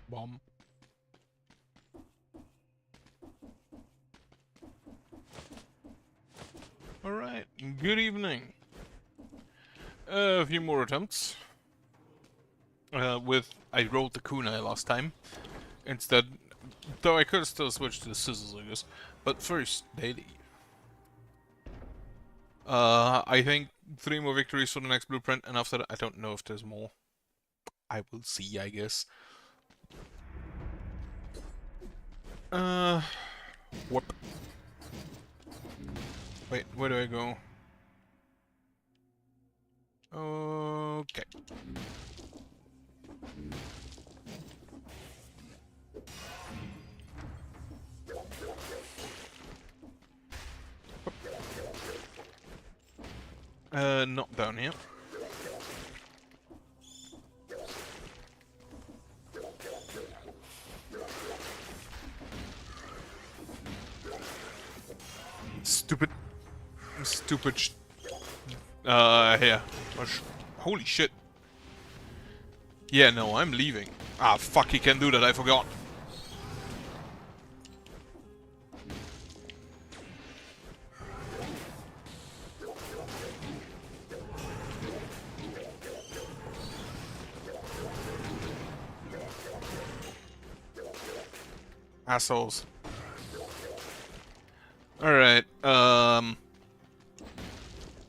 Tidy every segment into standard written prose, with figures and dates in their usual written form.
Bomb. Alright, good evening. A few more attempts. I rolled the kunai last time. Instead, though I could have still switched to the scissors, I guess. But first, daily. I think 3 more victories for the next blueprint, and after that, I don't know if there's more. I will see, I guess. Whoop. Wait, where do I go? Okay. Not down here. Stupid. Here. Holy shit. Yeah, no, I'm leaving. Ah, fuck, he can do that, I forgot. Assholes. Alright,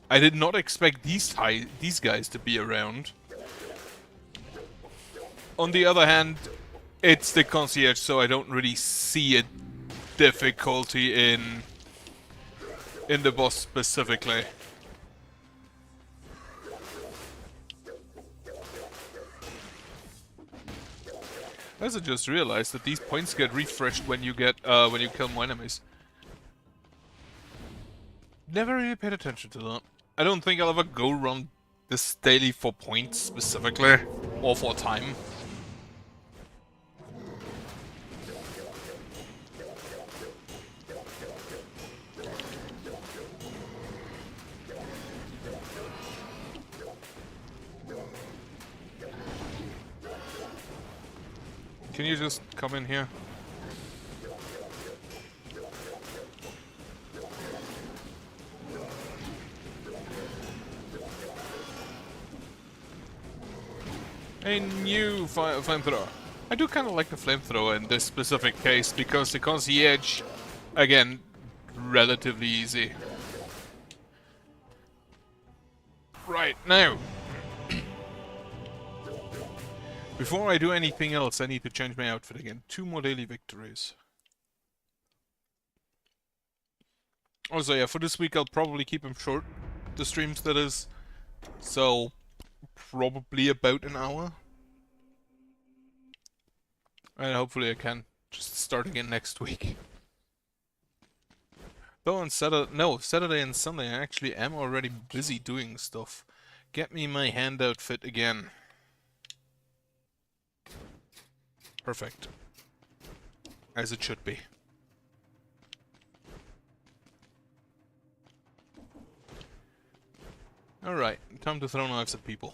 I did not expect these guys to be around. On the other hand, it's the concierge, so I don't really see a difficulty in the boss specifically. As I just realized that these points get refreshed when you kill more enemies. Never really paid attention to that. I don't think I'll ever go run this daily for points specifically, or for time. Can you just come in here? A new flamethrower. I do kind of like the flamethrower in this specific case because the concierge, again, relatively easy. Right, now. Before I do anything else, I need to change my outfit again. 2 more daily victories. Also, yeah, for this week I'll probably keep them short. The streams, that is. So, probably about an hour. And hopefully I can just start again next week. Though on Saturday and Sunday I actually am already busy doing stuff. Get me my hand outfit again. Perfect. As it should be. Alright, time to throw knives at people.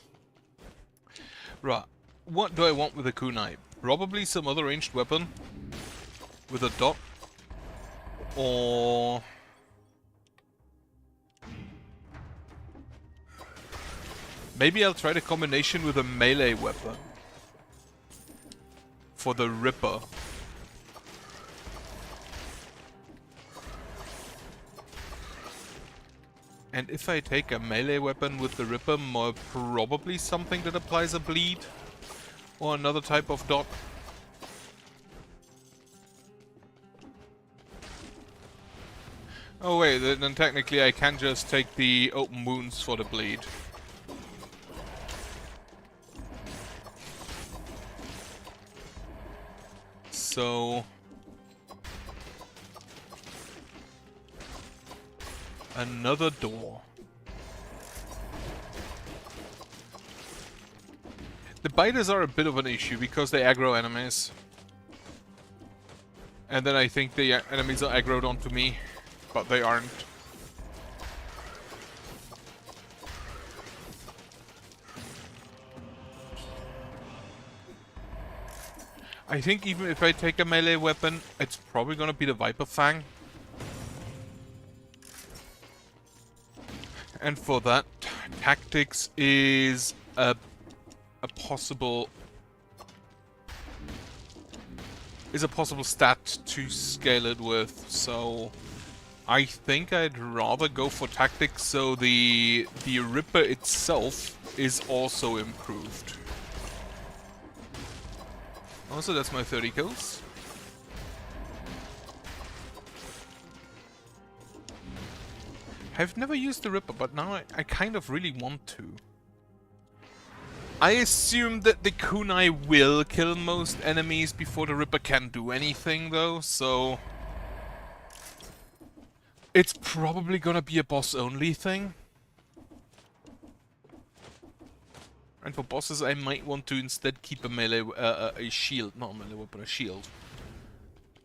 Right, what do I want with a kunai? Probably some other ranged weapon with a dot. Or... maybe I'll try the combination with a melee weapon. For the Ripper. And if I take a melee weapon with the Ripper, more probably something that applies a bleed. Or another type of dot. Oh wait, then technically I can just take the open wounds for the bleed. So... another door. The biters are a bit of an issue because they aggro enemies. And then I think the enemies are aggroed onto me, but they aren't. I think even if I take a melee weapon, it's probably gonna be the Viper Fang. And for that, tactics is a possible stat to scale it with. So I think I'd rather go for tactics so the Ripper itself is also improved. Also, that's my 30 kills. I've never used the Ripper, but now I kind of really want to. I assume that the kunai will kill most enemies before the Ripper can do anything, though, so... It's probably gonna be a boss-only thing. And for bosses, I might want to instead keep a melee... a shield. Not a melee weapon, a shield.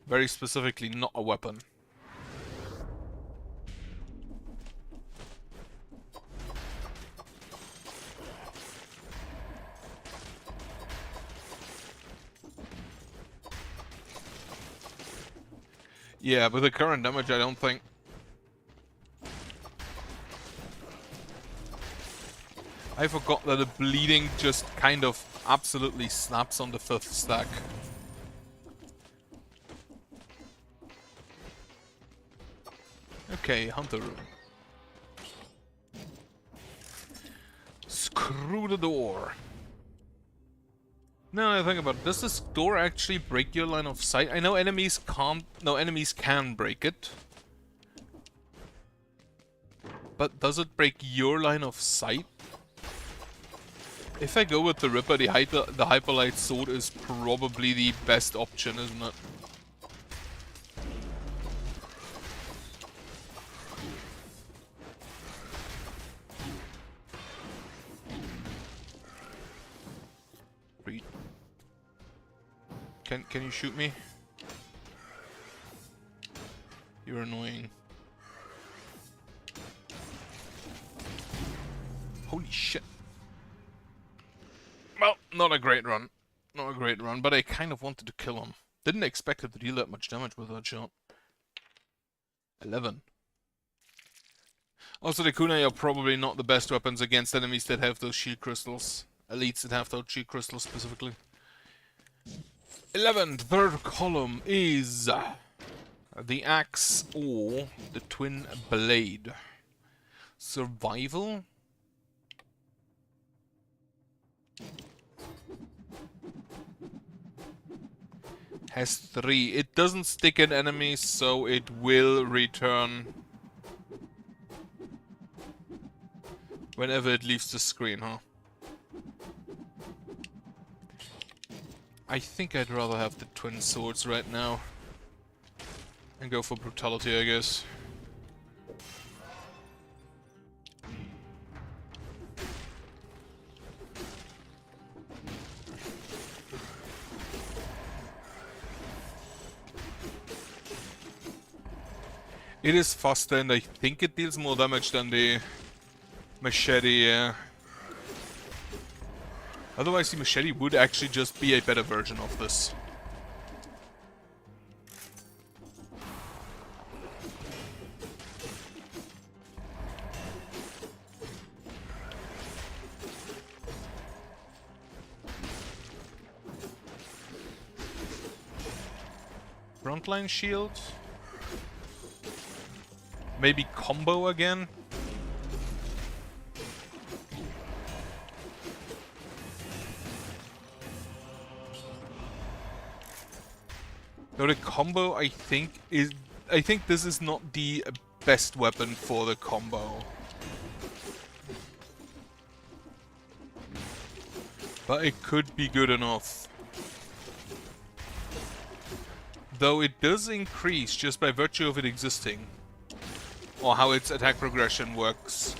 Very specifically, not a weapon. Yeah, with the current damage, I don't think... I forgot that the bleeding just kind of absolutely snaps on the 5th stack. Okay, Hunter Room. Screw the door. Now I think about it, does this door actually break your line of sight? I know enemies can't... No, enemies can break it. But does it break your line of sight? If I go with the Ripper, the Hyperlight Sword is probably the best option, isn't it? Can you shoot me? You're annoying. Holy shit. Well, not a great run. Not a great run, but I kind of wanted to kill him. Didn't expect it to deal that much damage with that shot. 11. Also, the kunai are probably not the best weapons against enemies that have those shield crystals. Elites that have those shield crystals specifically. 11th, third column is the axe or the twin blade. Survival? Has 3. It doesn't stick at enemies, so it will return whenever it leaves the screen, huh? I think I'd rather have the twin swords right now. And go for brutality, I guess. It is faster and I think it deals more damage than the machete, yeah. Otherwise the machete would actually just be a better version of this. Frontline shield? Maybe combo again? No, the combo I think this is not the best weapon for the combo. But it could be good enough. Though it does increase just by virtue of it existing. Or how its attack progression works.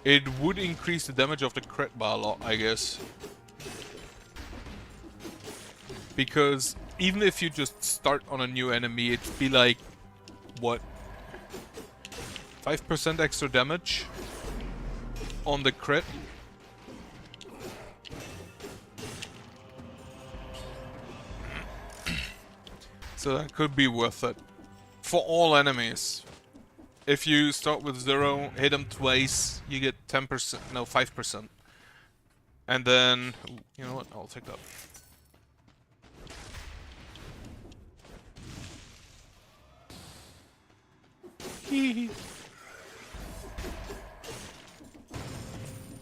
It would increase the damage of the crit by a lot, I guess. Because even if you just start on a new enemy, it'd be like, what? 5% extra damage on the crit? So that could be worth it. For all enemies. If you start with 0, hit them twice, you get 10%, no, 5%. And then, ooh, you know what, I'll take that.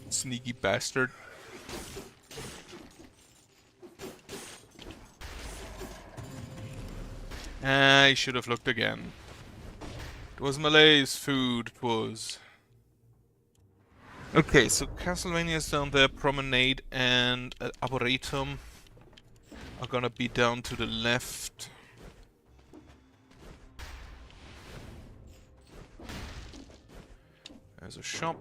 Sneaky bastard. I should have looked again. It was Malay's food, it was. Okay, so Castlevania's down there, Promenade and Arboretum are gonna be down to the left. There's a shop.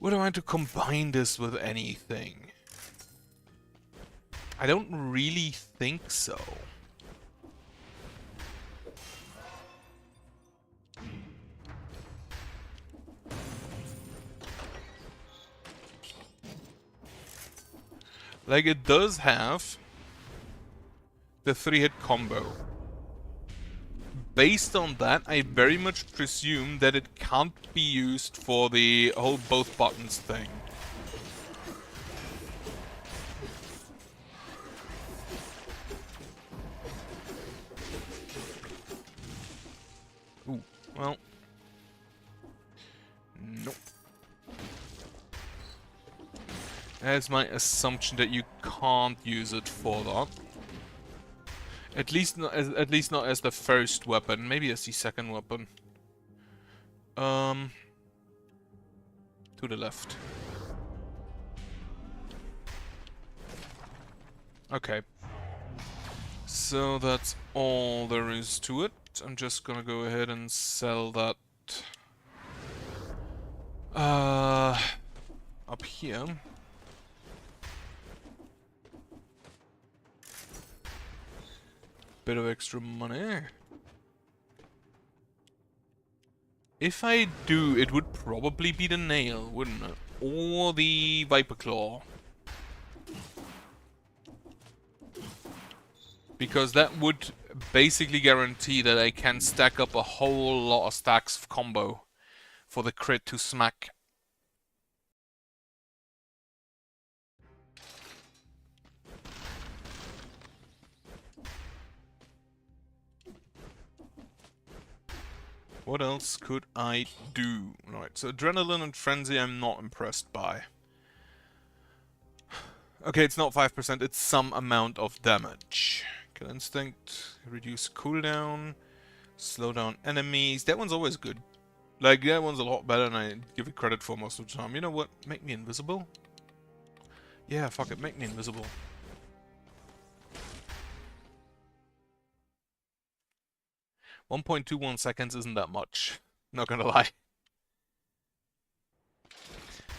Would I want to combine this with anything? I don't really think so. Like, it does have the 3-hit combo. Based on that, I very much presume that it can't be used for the whole both buttons thing. Ooh, well. Nope. That's my assumption that you can't use it for that. At least not as the first weapon. Maybe as the second weapon. To the left. Okay. So that's all there is to it. I'm just gonna go ahead and sell that up here. Bit of extra money. If I do, it would probably be the nail, wouldn't it? Or the Viper Claw. Because that would basically guarantee that I can stack up a whole lot of stacks of combo for the crit to smack. What else could I do? Right, so Adrenaline and Frenzy I'm not impressed by. Okay, it's not 5%, it's some amount of damage. Kill Instinct, reduce cooldown, slow down enemies. That one's always good. Like, that one's a lot better than I give it credit for most of the time. You know what? Make me invisible? Yeah, fuck it, make me invisible. .21 seconds isn't that much. Not gonna lie.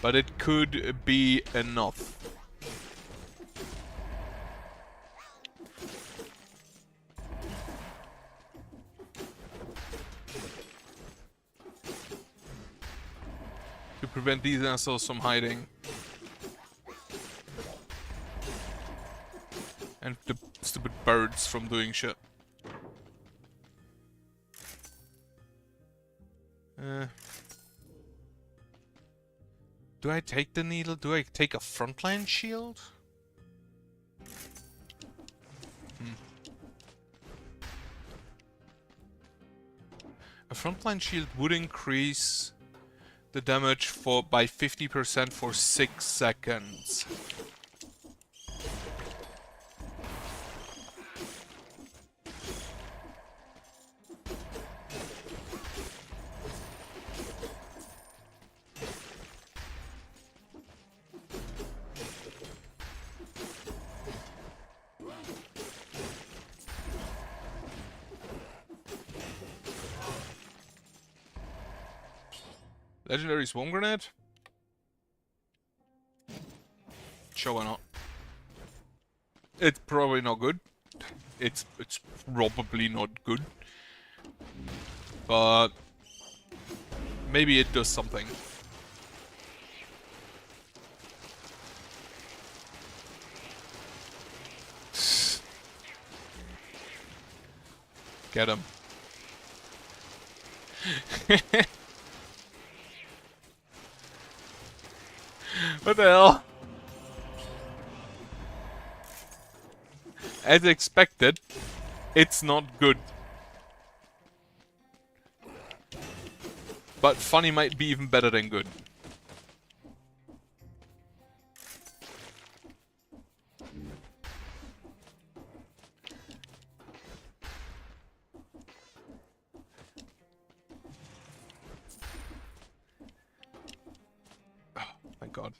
But it could be enough. To prevent these assholes from hiding. And the stupid birds from doing shit. Do I take the needle? Do I take a frontline shield? A frontline shield would increase the damage by 50% for 6 seconds. Legendary Swarm Grenade? Sure, why not? It's probably not good. It's probably not good. But maybe it does something. Get him. What the hell? As expected, it's not good. But funny might be even better than good. Oh, thank God.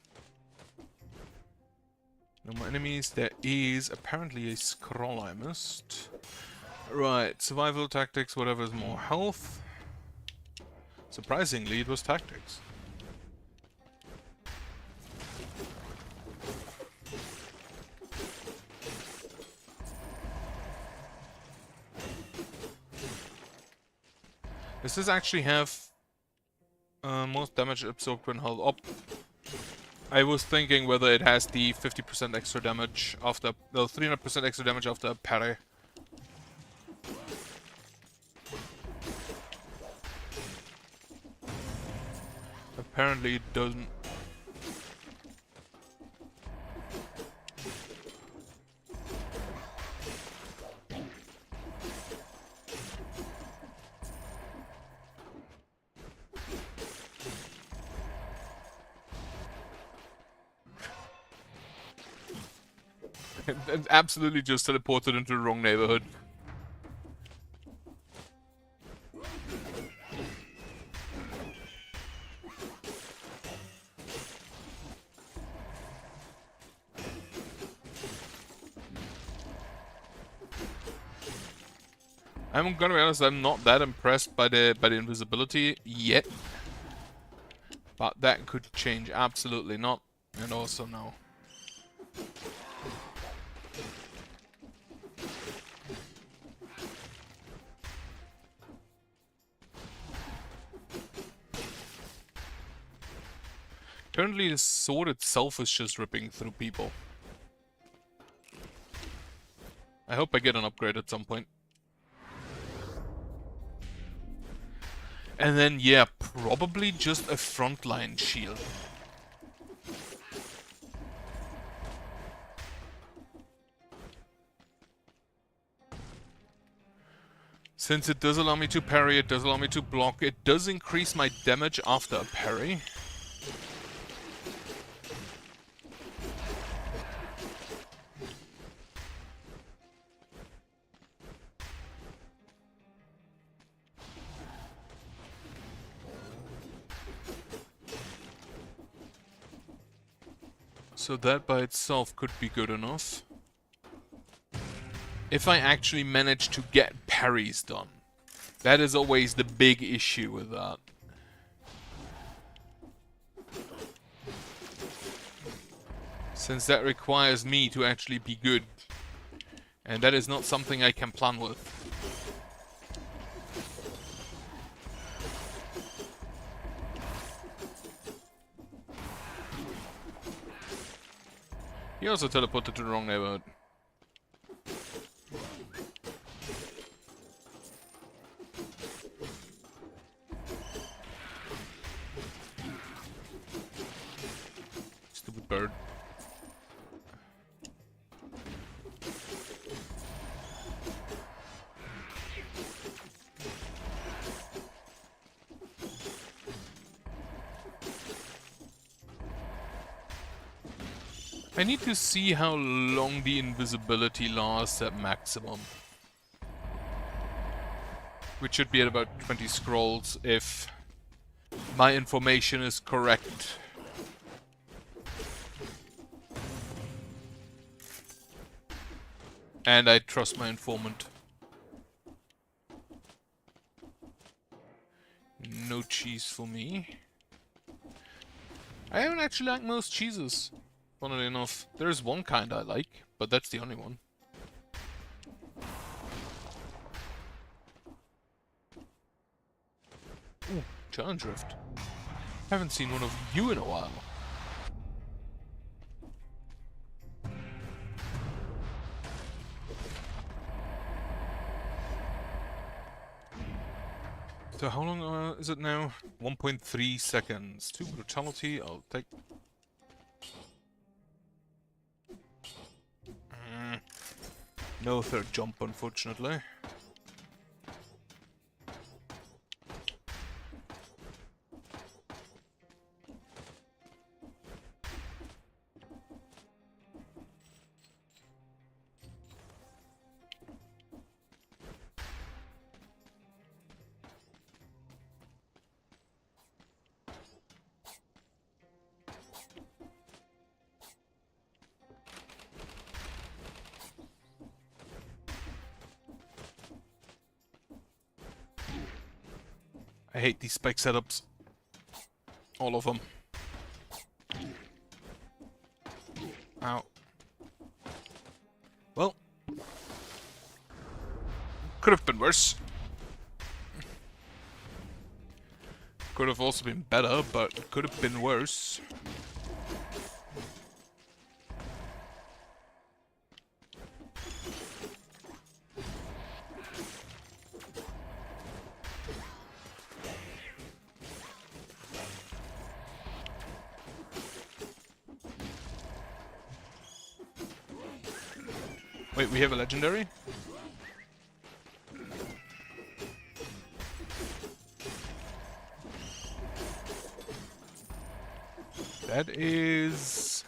No more enemies. There is apparently a scroll I missed. Right, survival, tactics, whatever is more health. Surprisingly, it was tactics. Does this actually have most damage absorbed when held up? I was thinking whether it has the 50% extra damage after, well, 300% extra damage after a parry. Apparently it doesn't. It absolutely just teleported into the wrong neighborhood. I'm gonna be honest, I'm not that impressed by the invisibility yet. But that could change, absolutely not. And also no. Currently the sword itself is just ripping through people. I hope I get an upgrade at some point. And then, yeah, probably just a frontline shield. Since it does allow me to parry, it does allow me to block, it does increase my damage after a parry. So that by itself could be good enough. If I actually manage to get parries done. That is always the big issue with that. Since that requires me to actually be good. And that is not something I can plan with. He also teleported to the wrong neighborhood. Stupid bird. I need to see how long the invisibility lasts at maximum. Which should be at about 20 scrolls if my information is correct. And I trust my informant. No cheese for me. I don't actually like most cheeses. Funnily enough, there's one kind I like, but that's the only one. Ooh, challenge rift. Haven't seen one of you in a while. So how long is it now? 1.3 seconds. 2 brutality, I'll take... No third jump, unfortunately. I hate these spike setups. All of them. Ow. Well. Could have been worse. Could have also been better, but could have been worse. Wait, we have a legendary? That is...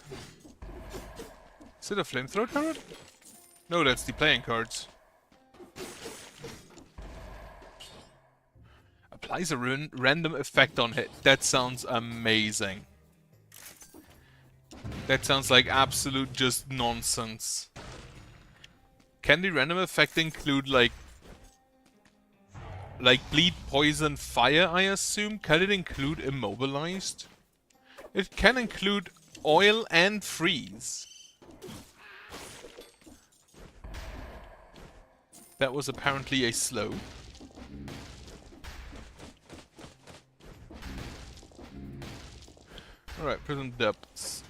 Is it a flamethrower card? No, that's the playing cards. Applies a random effect on hit. That sounds amazing. That sounds like absolute just nonsense. Can the random effect include like bleed, poison, fire, I assume? Can it include immobilized? It can include oil and freeze. That was apparently a slow. Alright, prison depths.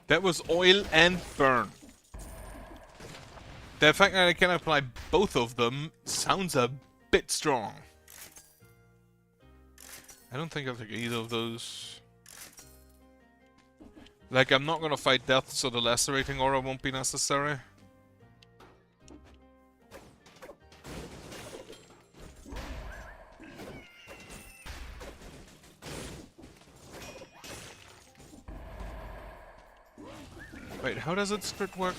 That was oil and burn. The fact that I can apply both of them sounds a bit strong. I don't think I'll take either of those. Like, I'm not gonna fight death, so the lacerating aura won't be necessary. Wait, how does its crit work?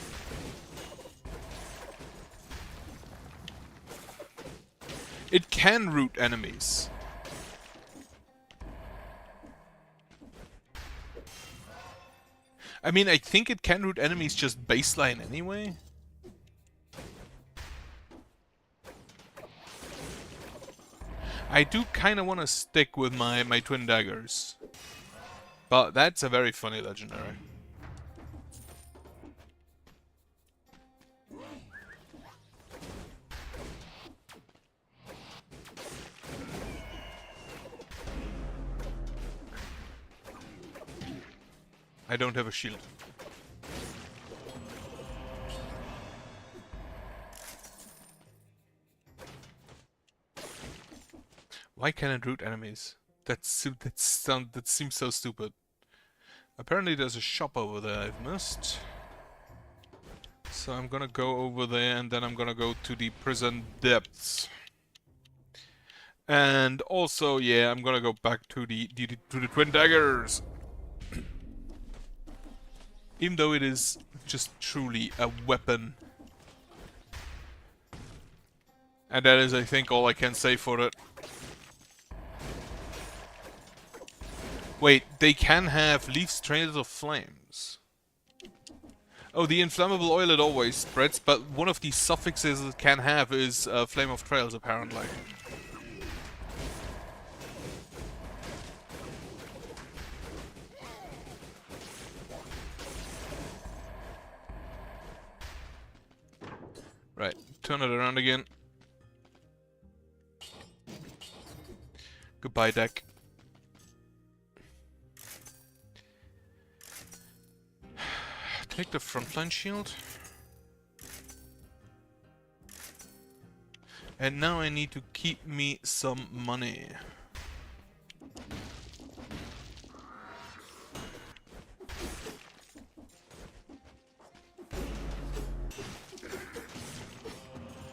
It can root enemies. I mean, I think it can root enemies just baseline anyway. I do kind of want to stick with my twin daggers. But that's a very funny legendary. I don't have a shield. Why can't it root enemies? That seems so stupid. Apparently there's a shop over there I've missed. So I'm gonna go over there and then I'm gonna go to the prison depths. And also, yeah, I'm gonna go back to the twin daggers. Even though it is just truly a weapon. And that is, I think, all I can say for it. Wait, they can have leaves trails of flames. Oh, the inflammable oil it always spreads, but one of the suffixes it can have is flame of trails, apparently. Right, turn it around again. Goodbye, deck. Take the frontline shield. And now I need to keep me some money.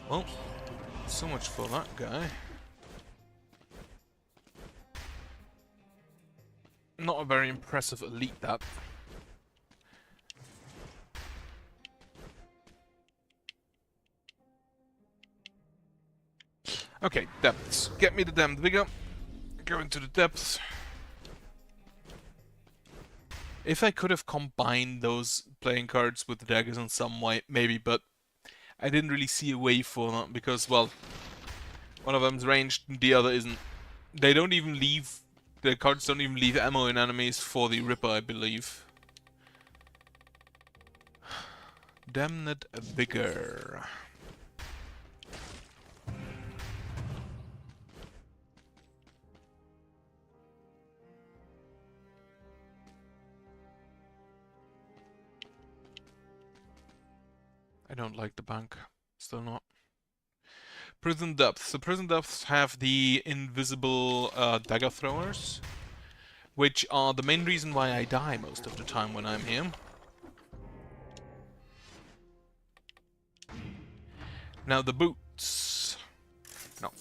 Well, so much for that guy. Not a very impressive elite, that. Okay, depths. Get me the damned vigor. Go into the depths. If I could have combined those playing cards with the daggers in some way, maybe, but I didn't really see a way for that because, well, one of them's ranged and the other isn't. They don't even leave, the cards don't even leave ammo in enemies for the Ripper, I believe. Damned vigor. I don't like the bank. Still not. Prison depths. The prison depths have the invisible dagger throwers, which are the main reason why I die most of the time when I'm here. Now the boots. No.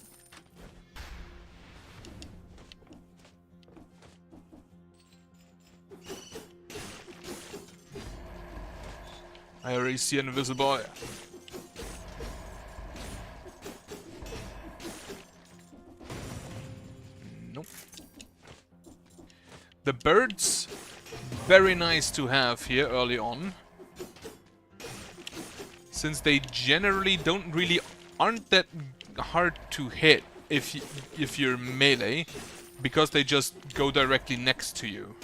I already see an invisible. Nope. The birds, very nice to have here early on, since they generally aren't that hard to hit if you're melee, because they just go directly next to you.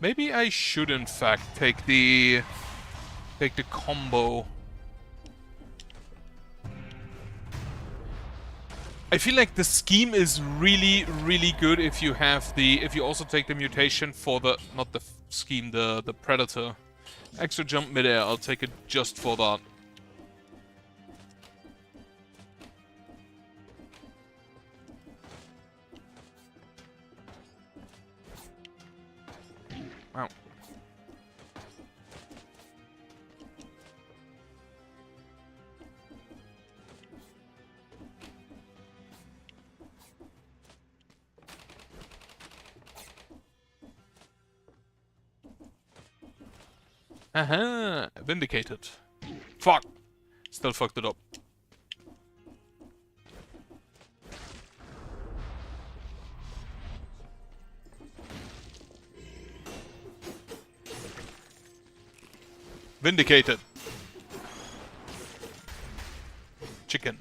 Maybe I should in fact take the combo. I feel like the scheme is really, really good if you also take the mutation for the scheme, the predator. Extra jump midair, I'll take it just for that. Wow. Aha! Vindicated. Fuck! Still fucked it up. Vindicated. Chicken.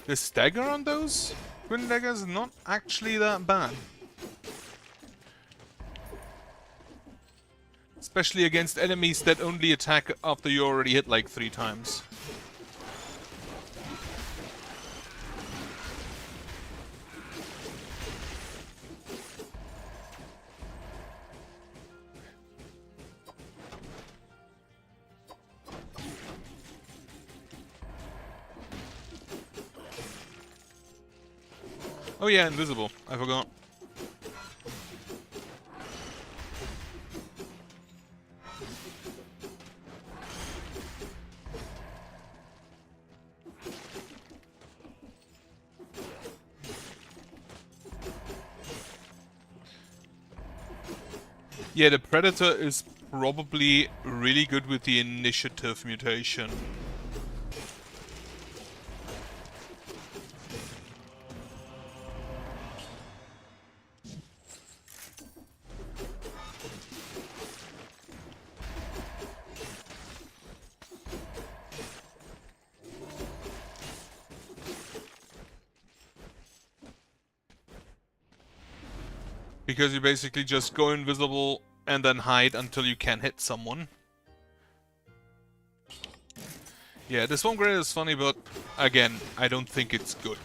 The stagger on those twin daggers is not actually that bad. Especially against enemies that only attack after you already hit like 3 times. Oh yeah, invisible. I forgot. Yeah, the Predator is probably really good with the initiative mutation. Because you basically just go invisible and then hide until you can hit someone. Yeah, this one grenade is funny, but again, I don't think it's good.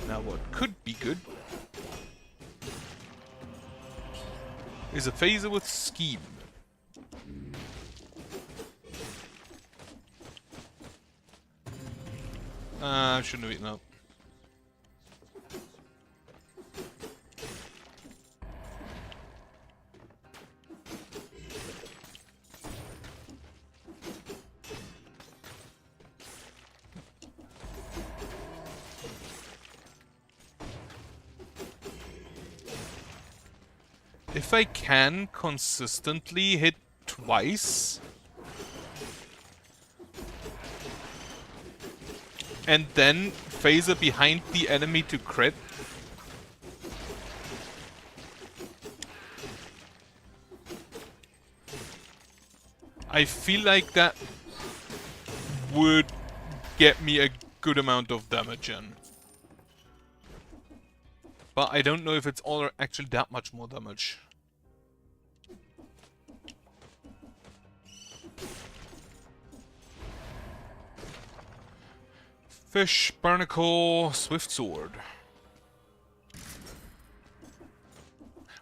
Now what could be good is a phaser with scheme. I shouldn't have eaten that. If I can consistently hit twice and then phaser behind the enemy to crit, I feel like that would get me a good amount of damage in. But I don't know if it's all actually that much more damage. Fish, barnacle, swift sword.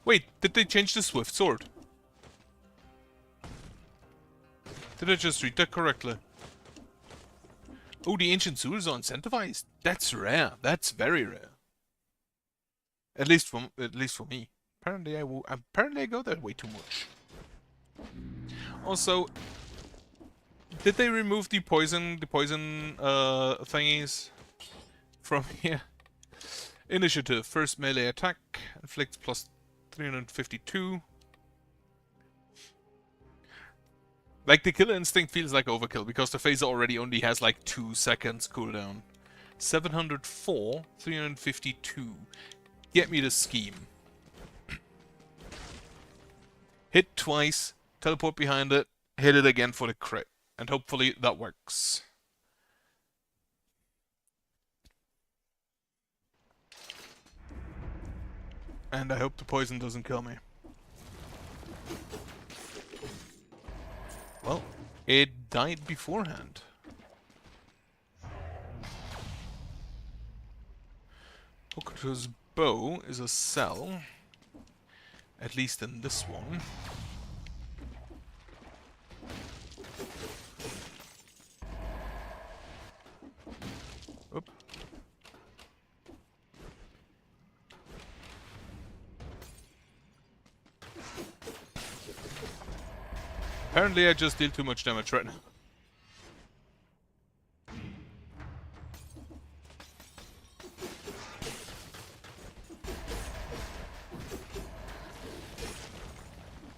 Wait, did they change the swift sword? Did I just read that correctly? Oh, the ancient sewers are incentivized. That's rare. That's very rare. At least for me. Apparently I go there way too much. Also, did they remove the poison thingies from here? Initiative, first melee attack, inflicts plus 352. Like, the killer instinct feels like overkill, because the phaser already only has like 2 seconds cooldown. 704, 352. Get me the scheme. Hit twice, teleport behind it, hit it again for the crit. And hopefully that works. And I hope the poison doesn't kill me. Well, it died beforehand. Okuto's bow is a cell. At least in this one. Oop. Apparently I just deal too much damage right now.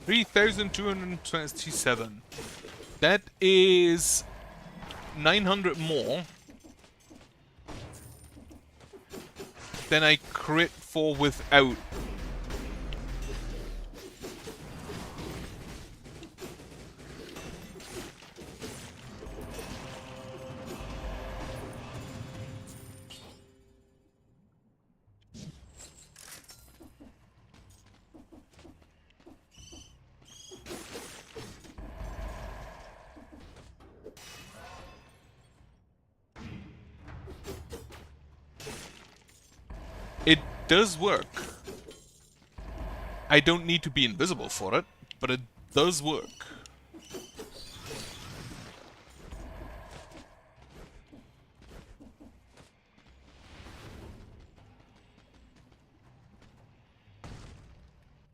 $3,227. That is 900 more than I crit for without. It does work. I don't need to be invisible for it, but it does work.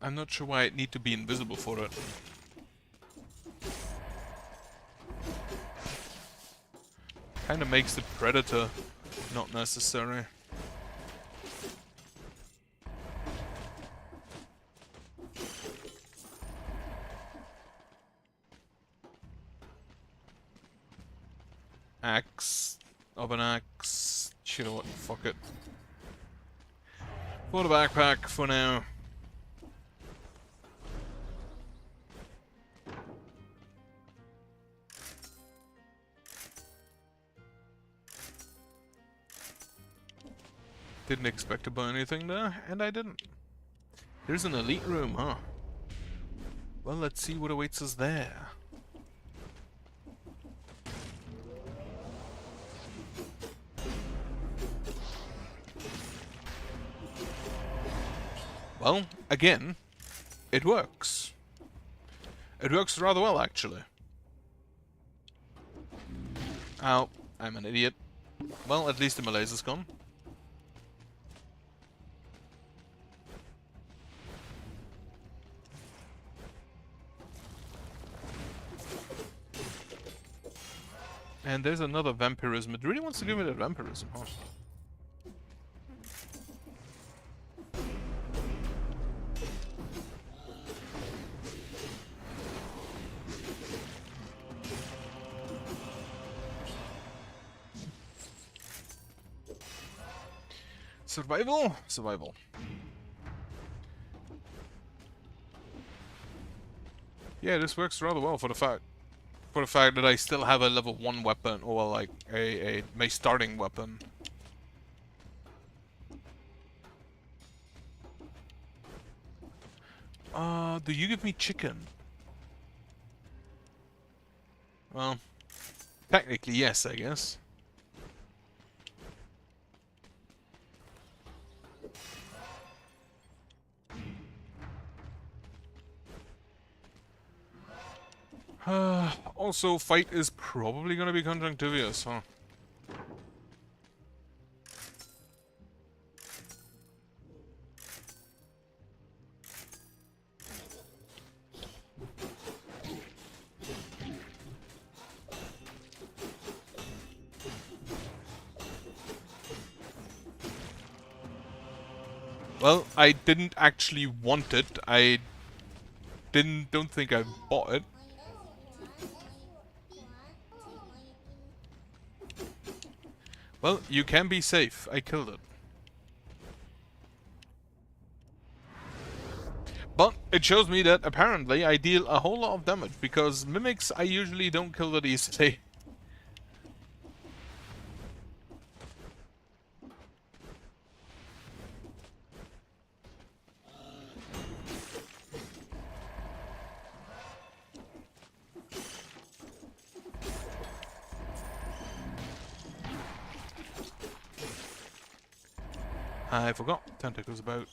I'm not sure why I'd need to be invisible for it. Kinda makes the predator not necessary. Axe. Of an axe. You know what? Fuck it. For the backpack for now. Didn't expect to buy anything there, and I didn't. There's an elite room, huh? Well, let's see what awaits us there. Well, again, it works. It works rather well, actually. Ow, I'm an idiot. Well, at least the Malaysia's gone. And there's another vampirism. It really wants to give me that vampirism, huh? Survival? Survival. Yeah, this works rather well for the fact that I still have a level 1 weapon, or like my starting weapon. Do you give me chicken? Well, technically yes, I guess. Also, fight is probably gonna be conjunctivious, huh? Well, I didn't actually want it. I don't think I bought it. Well, you can be safe. I killed it. But it shows me that apparently I deal a whole lot of damage, because mimics I usually don't kill that easily. I forgot tentacles about.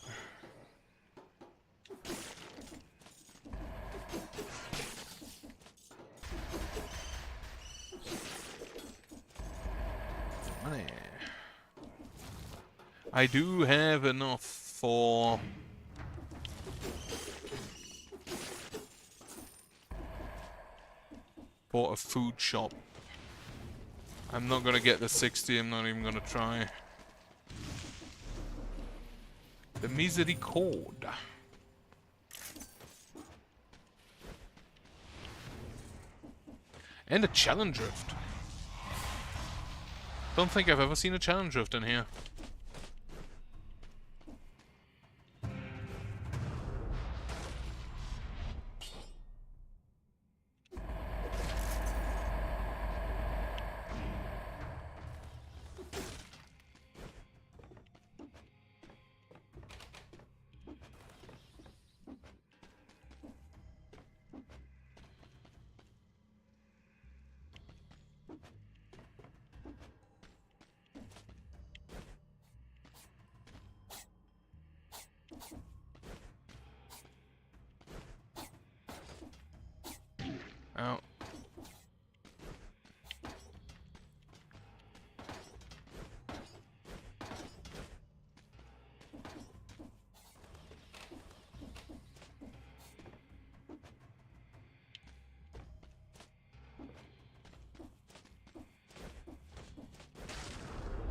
Money. I do have enough for a food shop. I'm not gonna get the 60, I'm not even gonna try. The Misericorde. And a challenge rift. Don't think I've ever seen a challenge rift in here. Oh.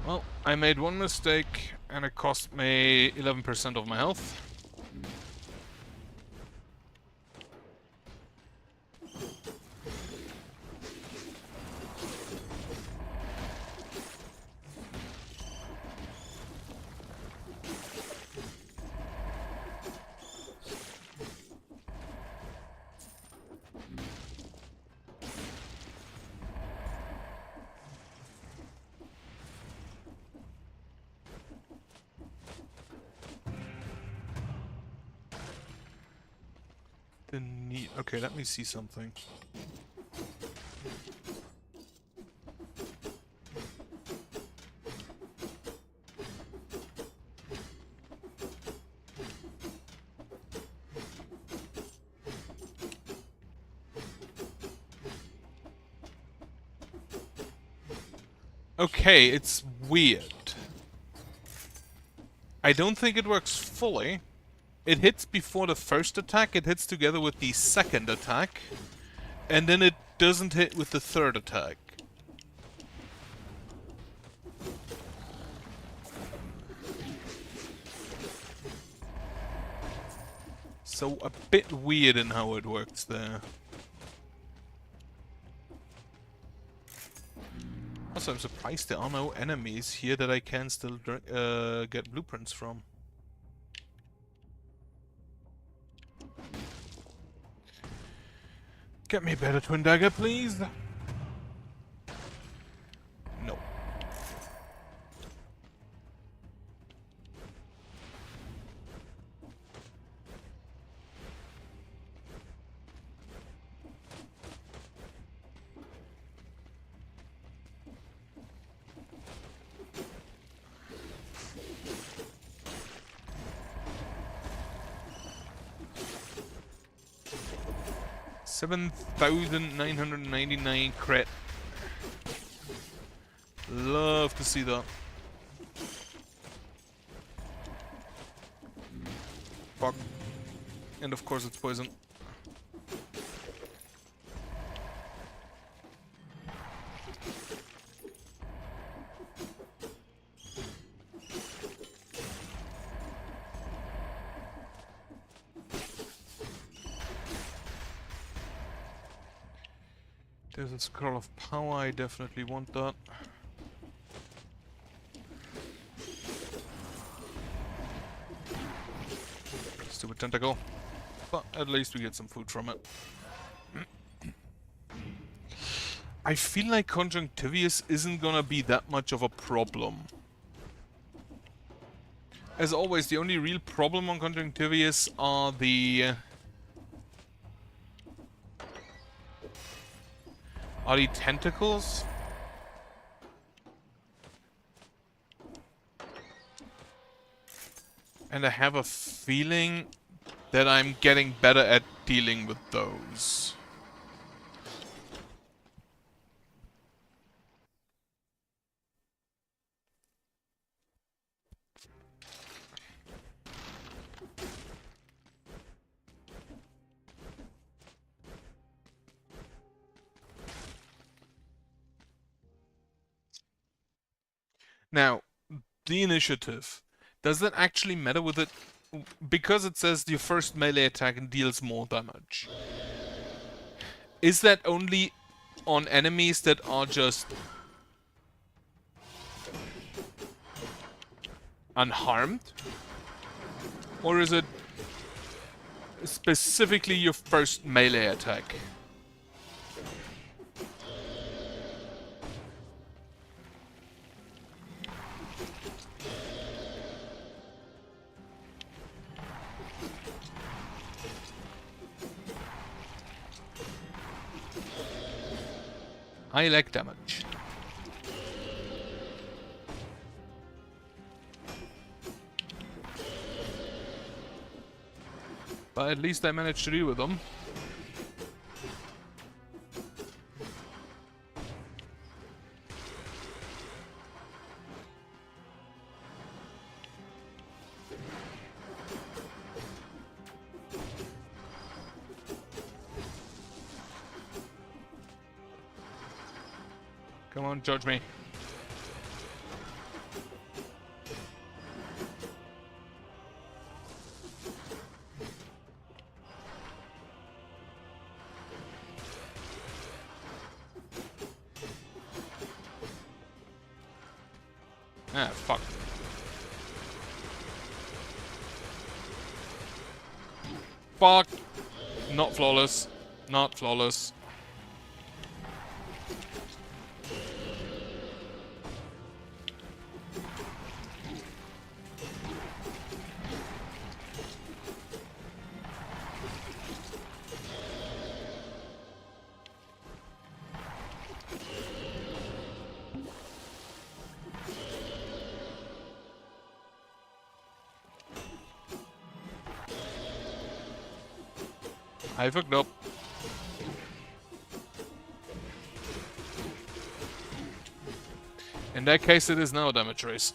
Well, I made one mistake and it cost me 11% of my health. The need. Okay, let me see something. Okay, it's weird. I don't think it works fully. It hits before the first attack, it hits together with the second attack, and then it doesn't hit with the third attack. So a bit weird in how it works there. Also, I'm surprised there are no enemies here that I can still get blueprints from. Get me a better twin dagger, please. No. $7,999 crit. Love to see that. Fuck. And of course it's poison. There's a scroll of power, I definitely want that. Stupid tentacle. But at least we get some food from it. I feel like conjunctivitis isn't gonna be that much of a problem. As always, the only real problem on conjunctivitis are the tentacles? And I have a feeling that I'm getting better at dealing with those. Now, the initiative. Does that actually matter with it? Because it says your first melee attack deals more damage. Is that only on enemies that are just unharmed? Or is it specifically your first melee attack? I like damage. But at least I managed to deal with them. Come on, judge me. Ah, fuck. Fuck! Not flawless. Not flawless. I fucked up. In that case, it is now a damage race.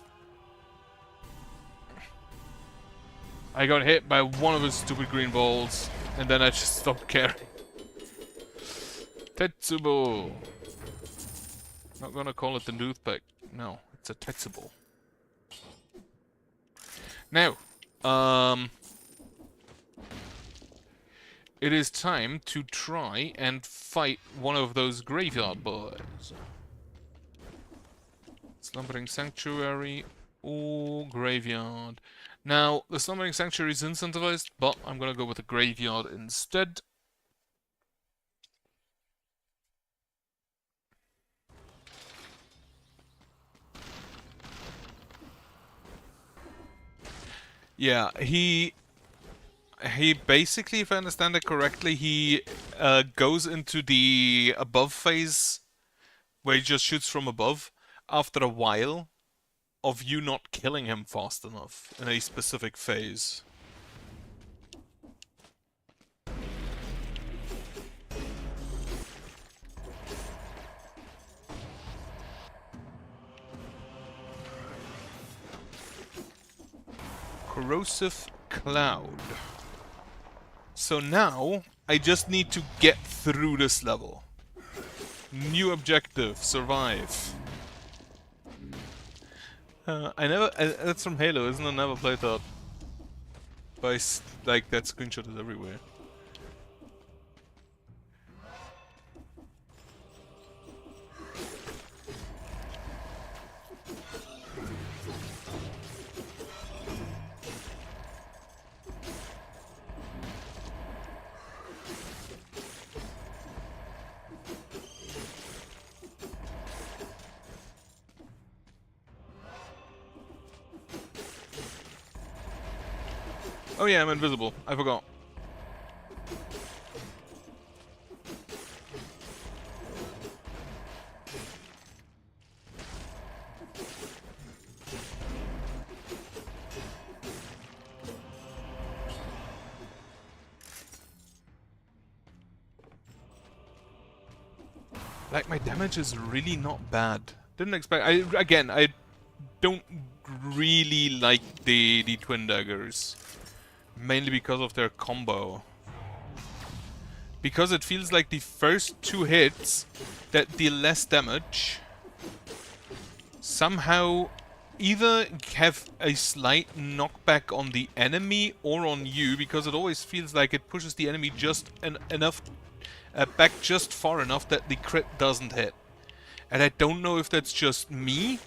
I got hit by one of his stupid green balls, and then I just stopped caring. Tetsubo. Not gonna call it the toothpick. No, it's a Tetsubo. Now, it is time to try and fight one of those graveyard boys. Slumbering Sanctuary or Graveyard. Now, the Slumbering Sanctuary is incentivized, but I'm gonna go with the Graveyard instead. Yeah, he basically, if I understand it correctly, he goes into the above phase, where he just shoots from above, after a while of you not killing him fast enough in a specific phase. Corrosive Cloud. So now, I just need to get through this level. New objective, survive. That's from Halo, isn't it? I never played that. But like, that screenshot is everywhere. Oh yeah, I'm invisible. I forgot. Like, my damage is really not bad. Didn't expect... I don't really like the twin daggers. Mainly because of their combo. Because it feels like the first two hits that deal less damage somehow either have a slight knockback on the enemy or on you, because it always feels like it pushes the enemy just enough back just far enough that the crit doesn't hit. And I don't know if that's just me,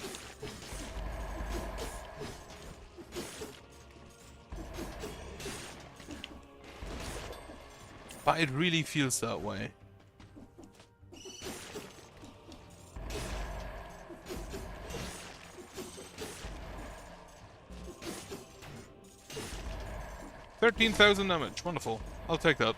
but it really feels that way. $13,000 damage. Wonderful. I'll take that.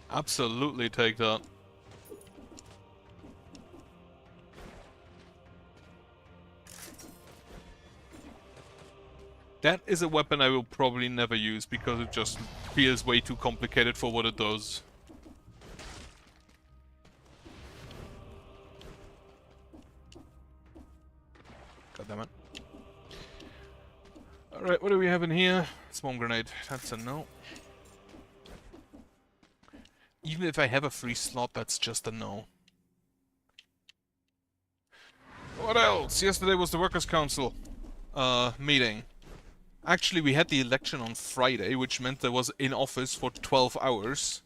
Absolutely take that. That is a weapon I will probably never use because it just feels way too complicated for what it does. God damn it. Alright, what do we have in here? Swarm grenade. That's a no. Even if I have a free slot, that's just a no. What else? Yesterday was the Workers' Council meeting. Actually, we had the election on Friday, which meant there was in office for 12 hours.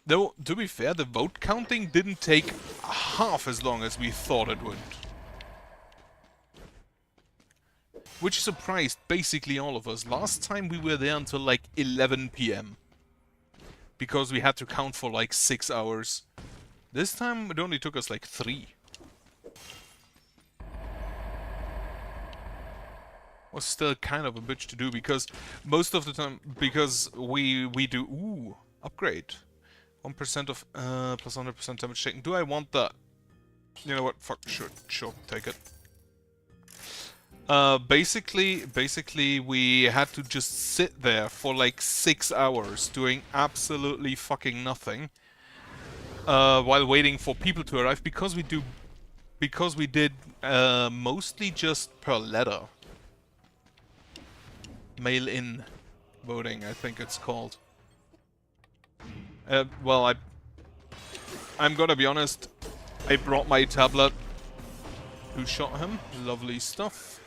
Though, to be fair, the vote counting didn't take half as long as we thought it would. Which surprised basically all of us. Last time we were there until like 11 PM. Because we had to count for like 6 hours. This time it only took us like 3. Was still kind of a bitch to do because most of the time, because we do... Ooh, Upgrade. 1% of plus 100% damage taken. Do I want that? You know what? Fuck. Sure. Take it. Basically, we had to just sit there for like 6 hours doing absolutely fucking nothing, while waiting for people to arrive because we did mostly just per letter. Mail-in voting, I think it's called. Well, I'm gonna be honest. I brought my tablet. Who shot him? Lovely stuff.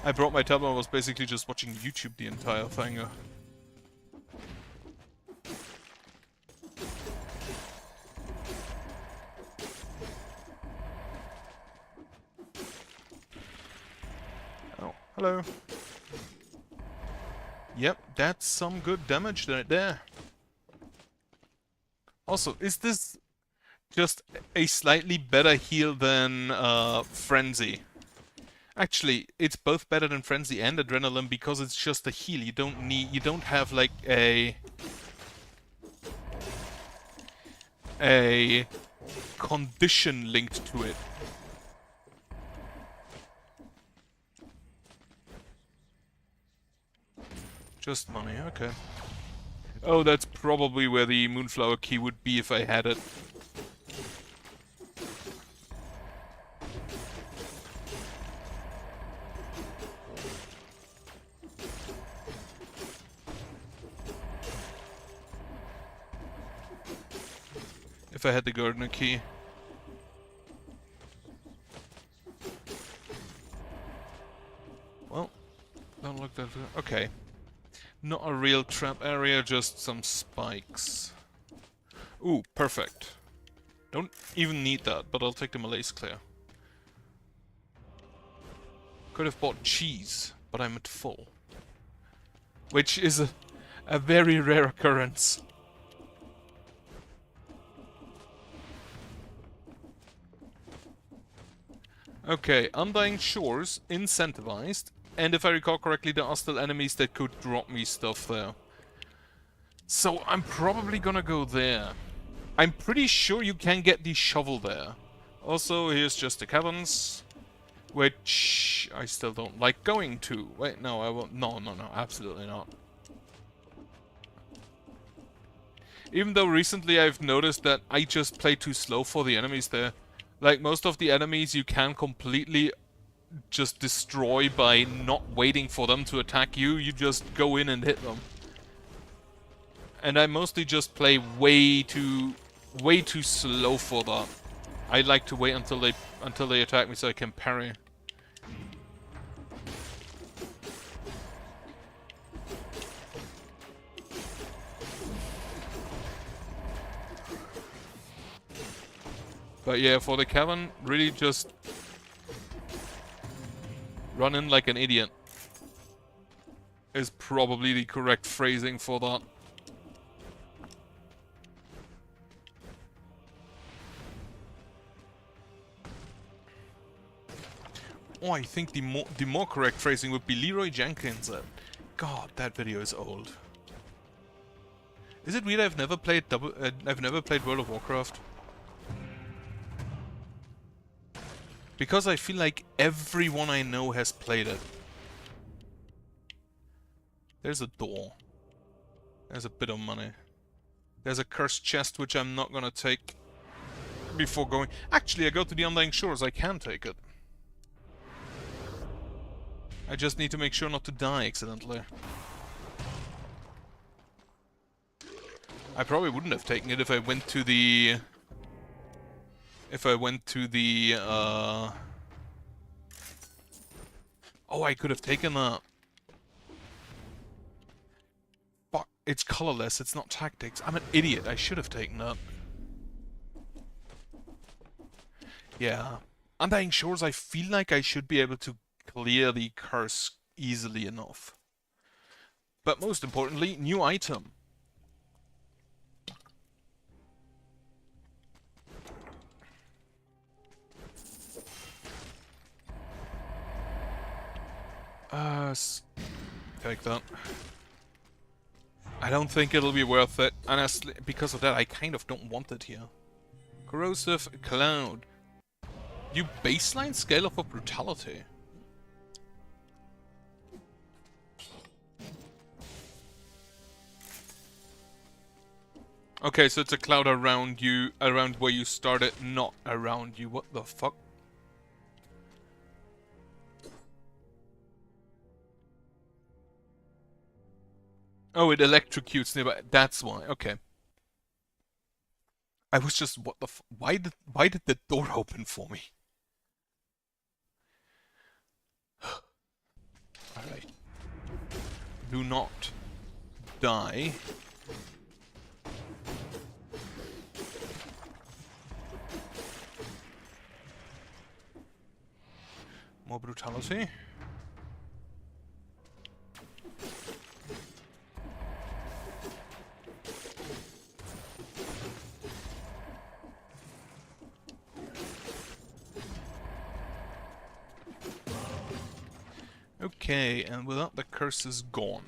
I brought my tablet and was basically just watching YouTube the entire thing. Oh, hello. Yep, that's some good damage right there. Also, is this just a slightly better heal than Frenzy? Actually, it's both better than Frenzy and Adrenaline because it's just a heal. You don't have like a condition linked to it. Just money, okay. Oh, that's probably where the Moonflower key would be if I had it. If I had the Gardener key. Well, don't look that... Okay. Not a real trap area, just some spikes. Ooh, perfect. Don't even need that, but I'll take the Malaise Clear. Could have bought cheese, but I'm at full. Which is a very rare occurrence. Okay, Undying Shores, incentivized. And if I recall correctly, there are still enemies that could drop me stuff there. So I'm probably gonna go there. I'm pretty sure you can get the shovel there. Also, here's just the caverns. Which I still don't like going to. Wait, no, I won't. No, absolutely not. Even though recently I've noticed that I just play too slow for the enemies there. Like, most of the enemies you can completely just destroy by not waiting for them to attack you. You just go in and hit them. And I mostly just play way too slow for that. I like to wait until they attack me so I can parry. But yeah, for the cavern, really just run in like an idiot is probably the correct phrasing for that. Oh, I think the more correct phrasing would be Leroy Jenkins. God, that video is old. Is it weird I've never played World of Warcraft? Because I feel like everyone I know has played it. There's a door. There's a bit of money. There's a cursed chest which I'm not gonna take before going. Actually, I go to the Undying Shores, I can take it. I just need to make sure not to die accidentally. I probably wouldn't have taken it if I went to the... Oh, I could have taken that. Fuck, it's colorless, it's not tactics. I'm an idiot, I should have taken that. Yeah. Undying Shores, I feel like I should be able to clear the curse easily enough. But most importantly, new item. Take that. I don't think it'll be worth it. Honestly, because of that, I kind of don't want it here. Corrosive Cloud. You baseline scale of brutality. Okay, so it's a cloud around you, around where you started, not around you. What the fuck? Oh, it electrocutes nearby. That's why. Okay. I was just, what the f- why did the door open for me? Alright. Do not die. More brutality. Okay, and with that, the curse is gone.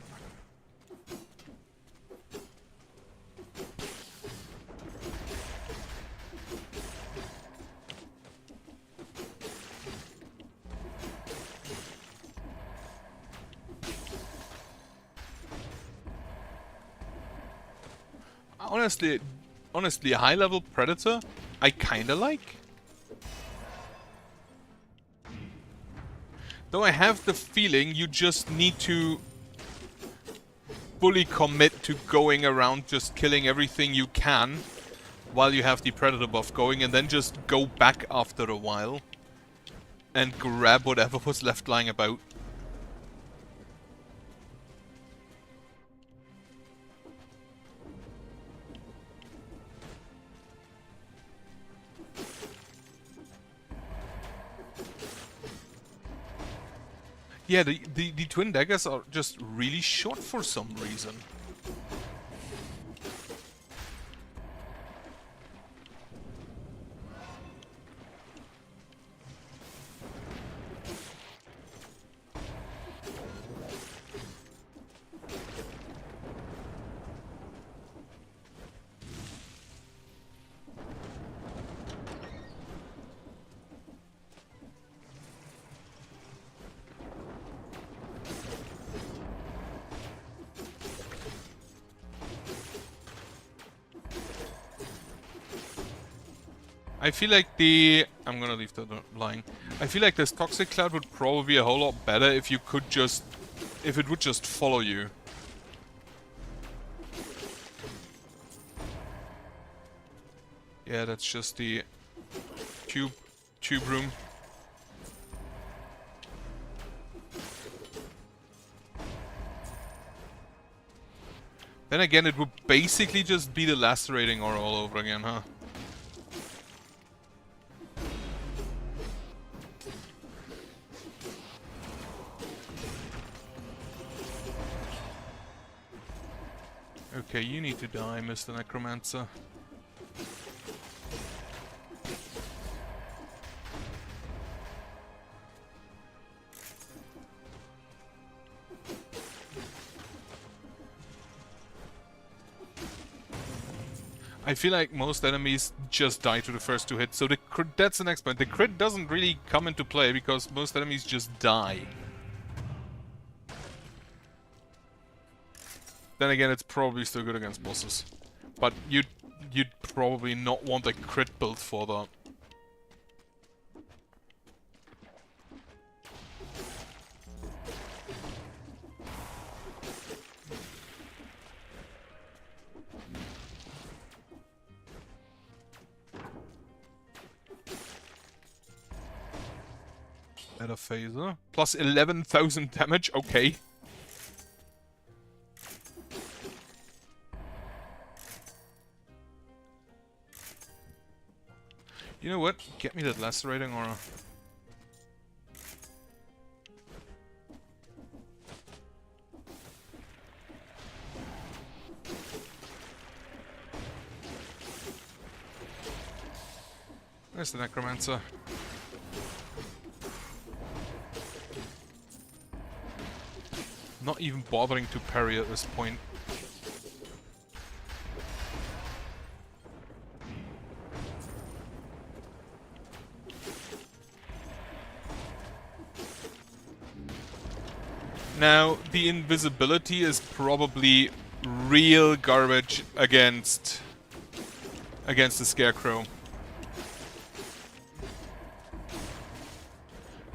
Honestly, a high-level predator, I kinda like. Though I have the feeling you just need to fully commit to going around just killing everything you can while you have the predator buff going, and then just go back after a while and grab whatever was left lying about. Yeah, the twin daggers are just really short for some reason. I feel like I'm gonna leave that lying. I feel like this toxic cloud would probably be a whole lot better if you could just... if it would just follow you. Yeah, that's just the tube room. Then again, it would basically just be the lacerating aura all over again, huh? Okay, you need to die, Mr. Necromancer. I feel like most enemies just die to the first two hits, so the crit, that's the next point. The crit doesn't really come into play because most enemies just die. Then again, it's probably still good against bosses. But you'd probably not want a crit build for that. Meta phaser. Plus 11,000 damage, okay. You know what? Get me that lacerating aura. Where's the Necromancer? Not even bothering to parry at this point. Now, the invisibility is probably real garbage against the Scarecrow.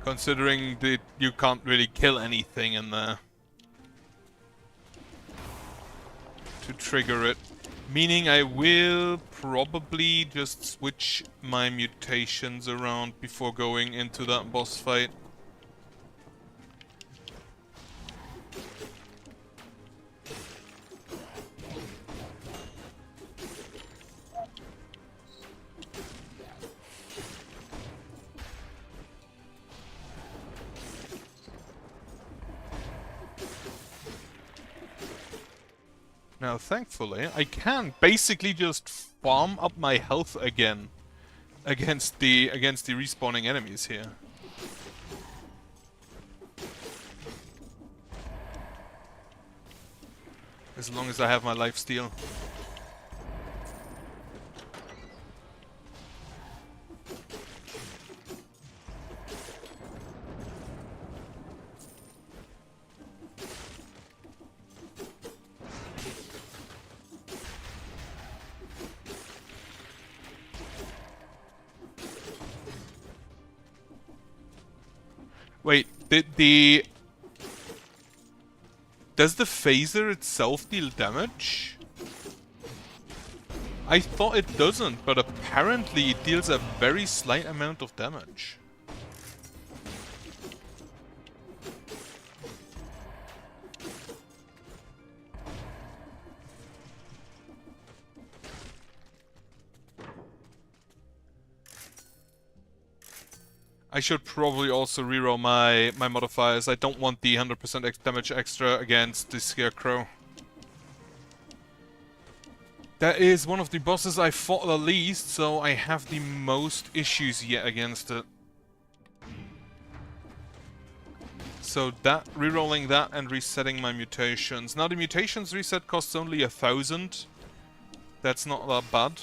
Considering that you can't really kill anything in there to trigger it. Meaning I will probably just switch my mutations around before going into that boss fight. Now, thankfully, I can basically just farm up my health again against the respawning enemies here. As long as I have my lifesteal. Wait, does the phaser itself deal damage? I thought it doesn't, but apparently it deals a very slight amount of damage. I should probably also reroll my modifiers. I don't want the 100% damage extra against the Scarecrow. That is one of the bosses I fought the least, so I have the most issues yet against it. So that, rerolling that and resetting my mutations. Now the mutations reset costs only 1,000. That's not that bad.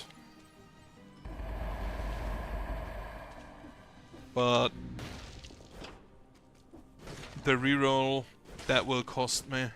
But the reroll, that will cost me.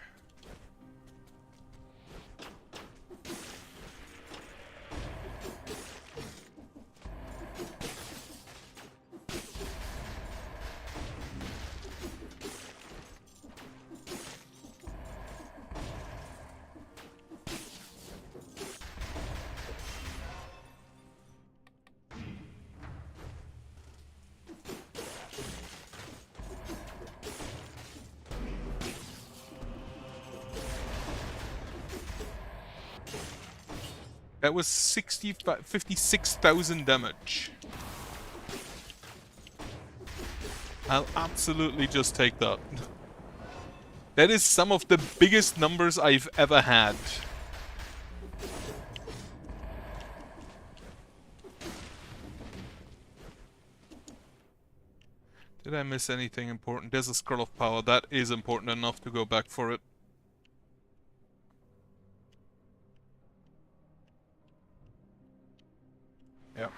That was 56,000 damage. I'll absolutely just take that. That is some of the biggest numbers I've ever had. Did I miss anything important? There's a Scroll of Power. That is important enough to go back for it. Yeah.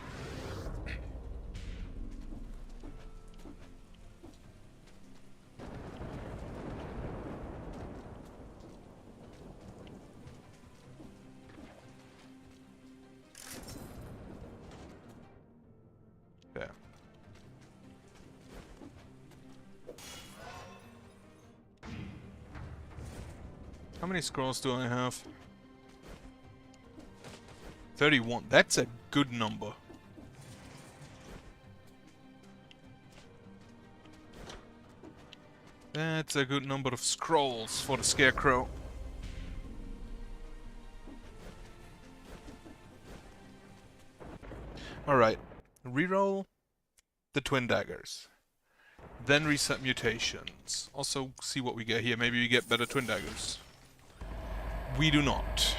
There. How many scrolls do I have? 31. That's a good number. That's a good number of scrolls for the Scarecrow. Alright. Reroll the Twin Daggers. Then reset mutations. Also see what we get here. Maybe we get better Twin Daggers. We do not.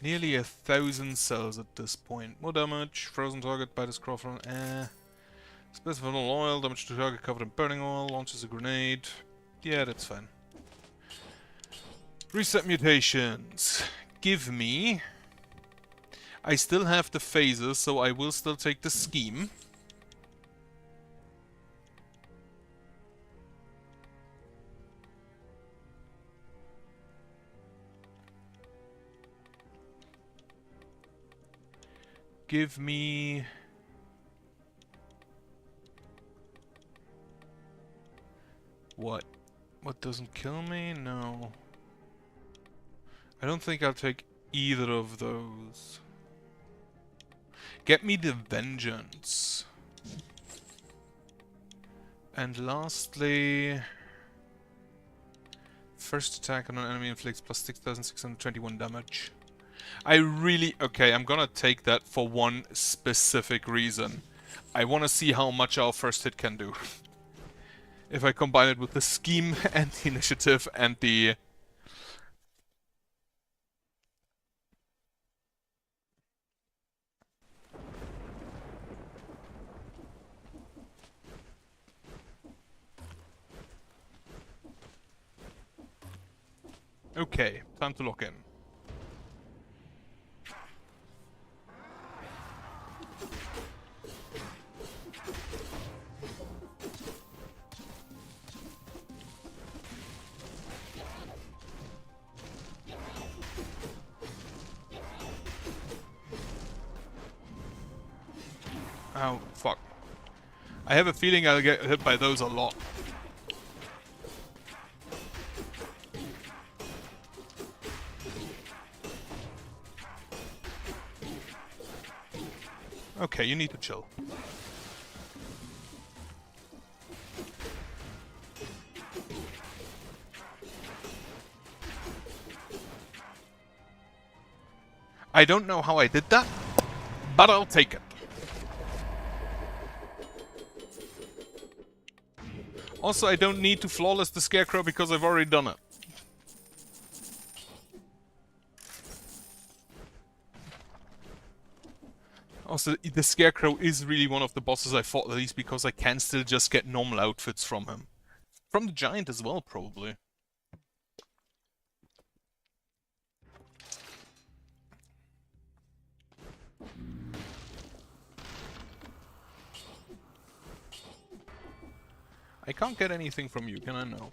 Nearly 1,000 cells at this point. More damage. Frozen target by the scroll from specified oil. Damage to target covered in burning oil. Launches a grenade. Yeah, that's fine. Reset mutations. Give me... I still have the phases, so I will still take the scheme. Give me... What? What doesn't kill me? No. I don't think I'll take either of those. Get me the vengeance. And lastly... First attack on an enemy inflicts plus 6,621 damage. I really... Okay, I'm gonna take that for one specific reason. I want to see how much our first hit can do. If I combine it with the scheme and the initiative and the... Okay, time to lock in. Oh, fuck. I have a feeling I'll get hit by those a lot. Okay, you need to chill. I don't know how I did that, but I'll take it. Also, I don't need to flawless the Scarecrow because I've already done it. Also, the Scarecrow is really one of the bosses I fought at least because I can still just get normal outfits from him. From the Giant as well, probably. I can't get anything from you, can I? No.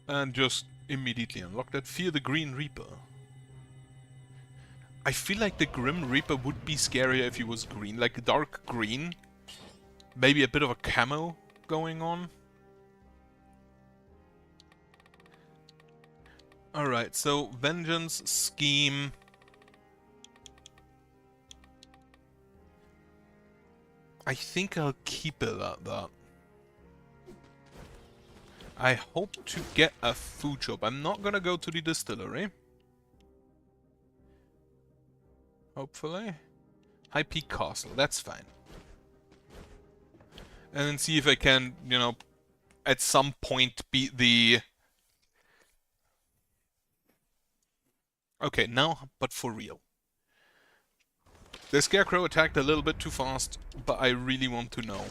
And just immediately unlock that. Fear the Green Reaper. I feel like the Grim Reaper would be scarier if he was green, like dark green. Maybe a bit of a camo going on. Alright, so Vengeance, Scheme... I think I'll keep it at that. I hope to get a food shop. I'm not gonna go to the distillery. Hopefully. High Peak Castle, that's fine. And then see if I can, you know, at some point beat the... Okay, now, but for real. The Scarecrow attacked a little bit too fast, but I really want to know.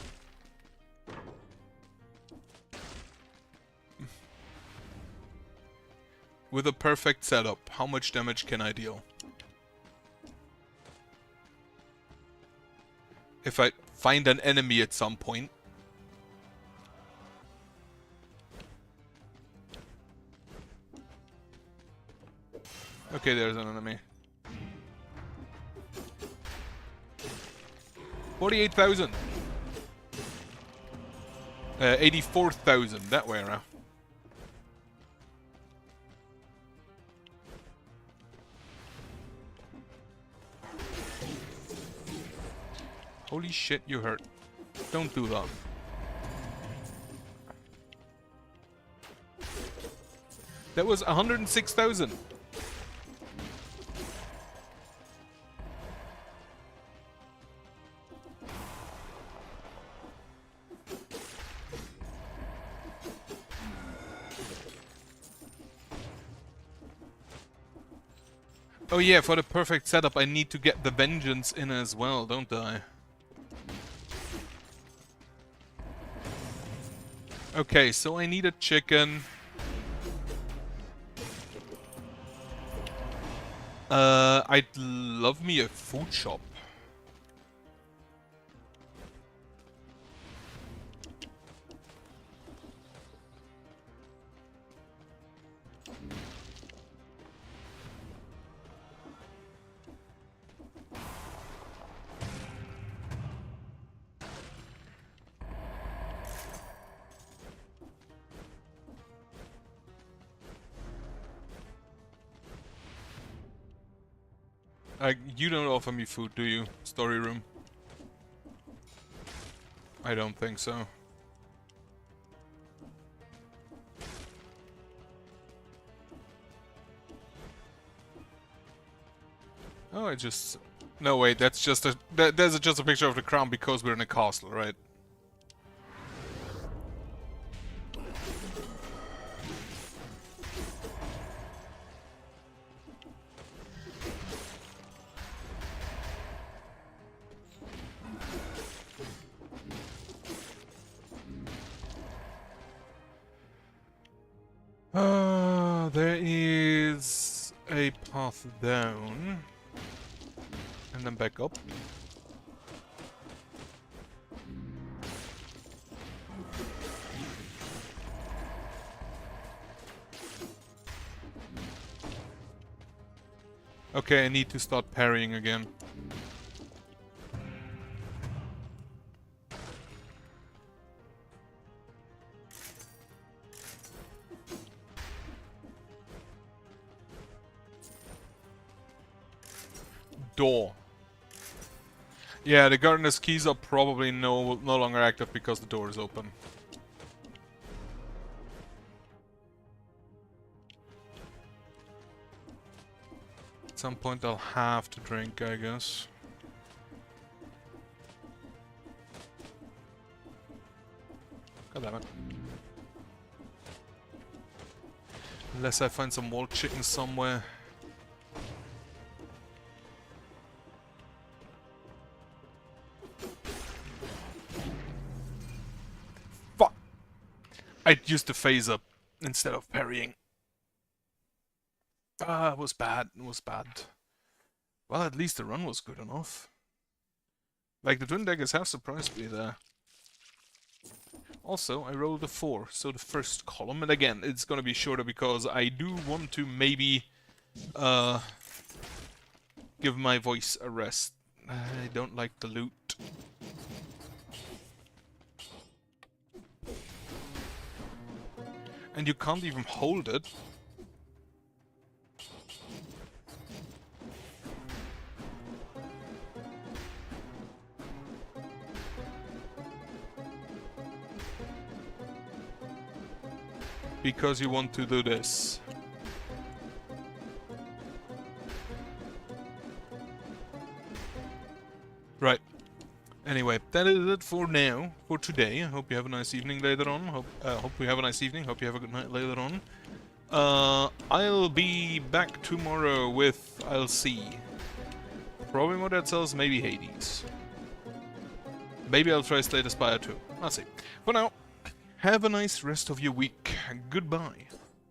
With a perfect setup, how much damage can I deal? If I find an enemy at some point. Okay, there's an enemy. 48,000. 84,000, that way around. Holy shit, you hurt. Don't do that. That was 106,000. Oh yeah, for the perfect setup I need to get the vengeance in as well, don't I? Okay, so I need a chicken. I'd love me a food shop. You don't offer me food, do you? Story room. I don't think so. Oh, I just... No, wait, that's just a... There's just a picture of the crown because we're in a castle, right? There is a path down. And then back up. Okay, I need to start parrying again. Door. Yeah, the gardener's keys are probably no longer active because the door is open. At some point I'll have to drink, I guess. God damn it. Unless I find some walled chicken somewhere. Fuck! I'd used the phaser instead of parrying. Ah, it was bad. It was bad. Well, at least the run was good enough. Like, the twin daggers have surprised me there. Also, I rolled a 4, so the first column, and again, it's gonna be shorter because I do want to maybe, give my voice a rest. I don't like the loot. And you can't even hold it. Because you want to do this. Right. Anyway, that is it for now, for today. I hope you have a nice evening later on. Hope you have a nice evening. Hope you have a good night later on. I'll be back tomorrow with, I'll see. Probably more Dead Cells, maybe Hades. Maybe I'll try Slay the Spire too. I'll see. For now, have a nice rest of your week. Goodbye.